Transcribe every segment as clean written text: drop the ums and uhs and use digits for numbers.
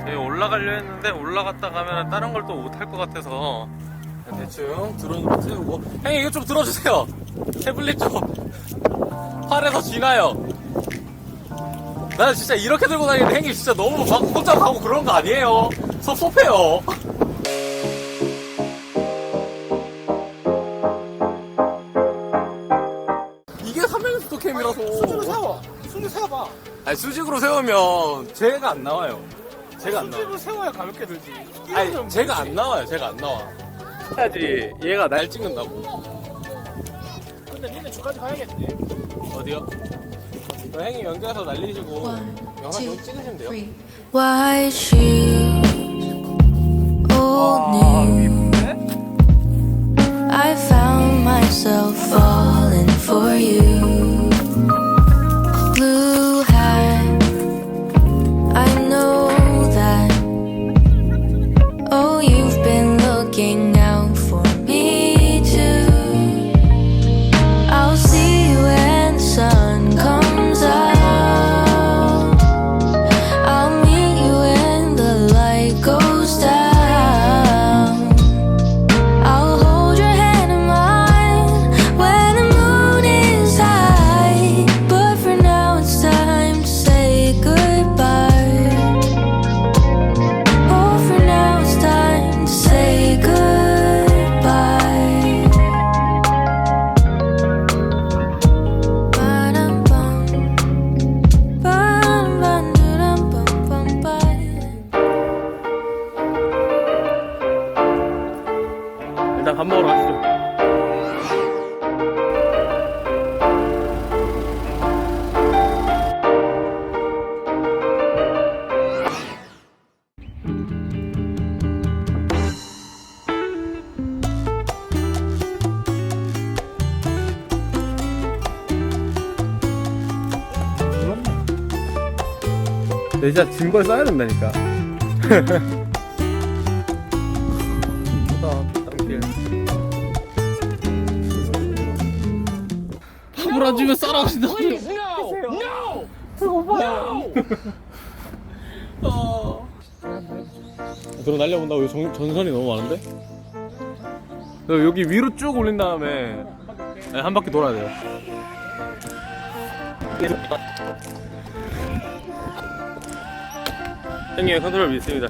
저희 올라가려 했는데 올라갔다 가면 다른 걸 또 못할 것 같아서 대충 드론으로 세우고. 형님 이거 좀 들어주세요. 태블릿 좀. 팔에서 쥐나요. 나는 진짜 이렇게 들고 다니는데 형님 진짜 너무 막 혼자 가고 그런 거 아니에요. 섭섭해요. 이게 3명 스토캠이라서. 수직으로 세워. 수직으로 세워봐. 아니 수직으로 세우면 제가 안 나와요. 제가 안 나와. 수직으로 세워야 가볍게 들지. 아니 제가 안 나와요. 제가 안 나와. 해야지 얘가 날 찍는다고. 근데 니네 주까지 가야겠네. 어디요? 형님 연결해서 날리시고 영상 좀 찍으시면 돼요. White shoes, old news. I found myself falling for you. Blue hat, I know that. Oh, you've been looking out for me too. I'll see you when the sun comes out. I'll meet you when the light goes down. I'll hold your hand in mine when the moon is high. But for now it's time to say goodbye. Oh, for now it's time to say goodbye. Ba-dum-bum, ba-dum-bum-dum-bum-bum. 일단 밥 먹으러 가시죠. 네, 진짜 짐벌 싸야 된다니까. 밥을 안 주면 싸라오신다. 배고파요. 들어 날려본다고. 전선이 너무 많은데? 여기 위로 쭉 올린 다음에 네, 한 바퀴 돌아야 돼요. 형님의 컨트롤 믿습니다.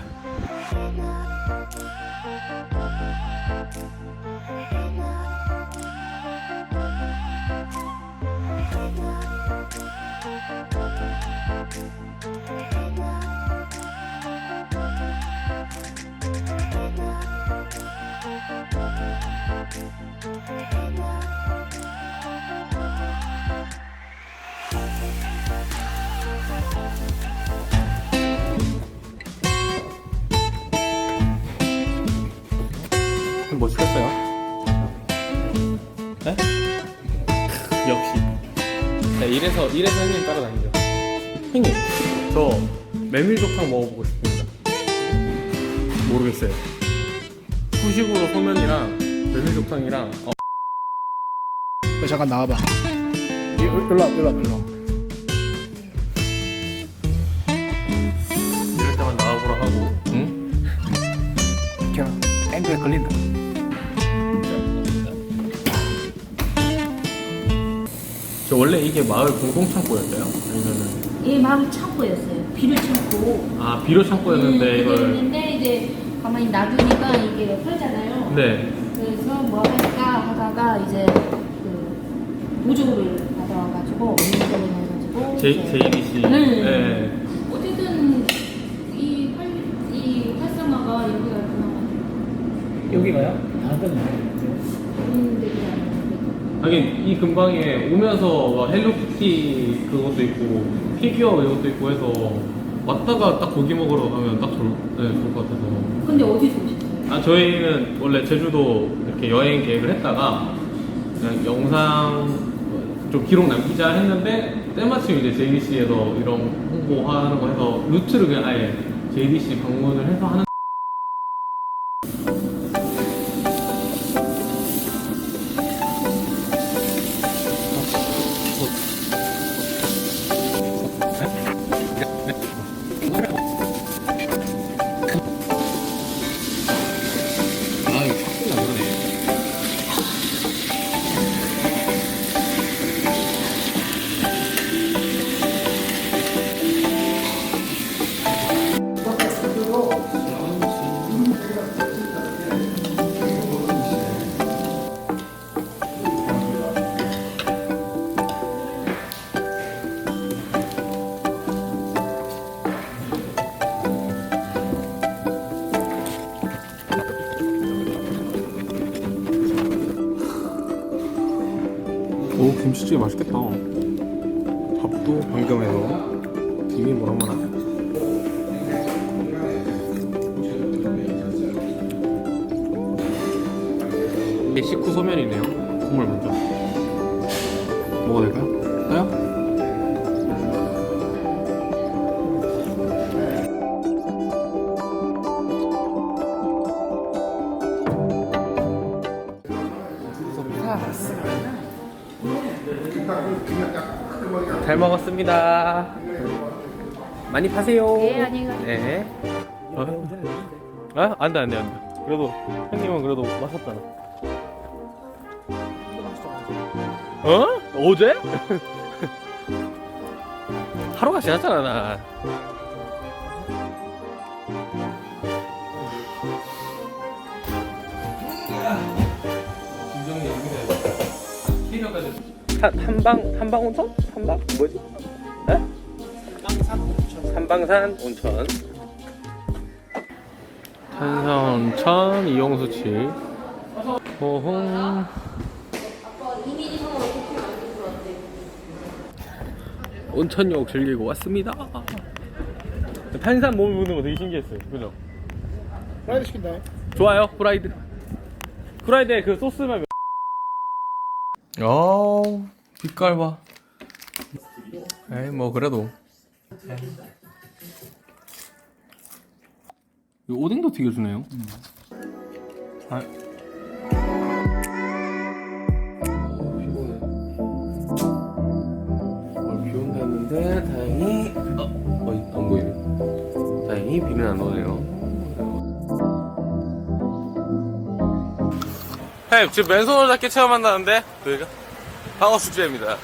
뭐 시켰어요? 네? 역시. 네, 이래서 형님 따라다니죠. 형님, 저 메밀족탕 먹어보고 싶습니다. 모르겠어요. 후식으로 소면이랑 메밀족탕이랑 잠깐 나와봐. 일로 와. 이럴 때만 나와보라 하고. 응? 그냥 앵글에 걸린다. 저 원래 이게 마을 공동창고였어요? 아니면은? 예, 마을 창고였어요. 비료 창고. 아, 비료 창고였는데 이걸. 그랬는데 이제 가만히 놔두니까 이게 펄잖아요. 네. 그래서 뭐 할까 하다가 이제 그 보조를 받아와가지고 운영해가지고 JDC. 네. 어쨌든 이 활성화가 여기가 그나마 여기가요? 다른 좋은 데가 하긴 이 근방에 오면서 헬로키티 그것도 있고 피규어 이것도 있고 해서 왔다가 딱 고기 먹으러 가면 딱 좋을 것 같아서. 근데 어디서 오셨어요? 아, 저희는 원래 제주도 이렇게 여행 계획을 했다가 그냥 영상 좀 기록 남기자 했는데 때마침 이제 JDC에서 이런 홍보하는 거 해서 루트를 그냥 아예 JDC 방문을 해서 하는. 김치찌개 맛있겠다. 밥도 방금 해서 김이 뭐라뭐라. 이게 식후 소면이네요. 국물 먼저 먹어도 될까요? 나요? 잘 먹었습니다. 많이 파세요. 네, 안녕히 가세요. 네. 아, 안 돼. 그래도 형님은 그래도 마셨잖아. 어? 어제? 하루가 지났잖아, 나. 한방 온천? 한방 뭐지? 에? 한방산 온천. 탄산 온천 이용수치. 호홍. 온천욕 즐기고 왔습니다. 탄산 몸에 묻는 거 되게 신기했어요. 그죠? 프라이드 시킨다. 좋아요, 후라이드. 후라이드에 그 소스만. 빛깔 봐. 에이, 뭐, 그래도. 이 오뎅도 튀겨주네요. 아. 피곤해. 비 온다 했는데, 다행히, 안 보이네. 다행히 비는 안 오네요. 지금 맨손으로 잡기 체험한다는데 저희가 방어 숙제입니다.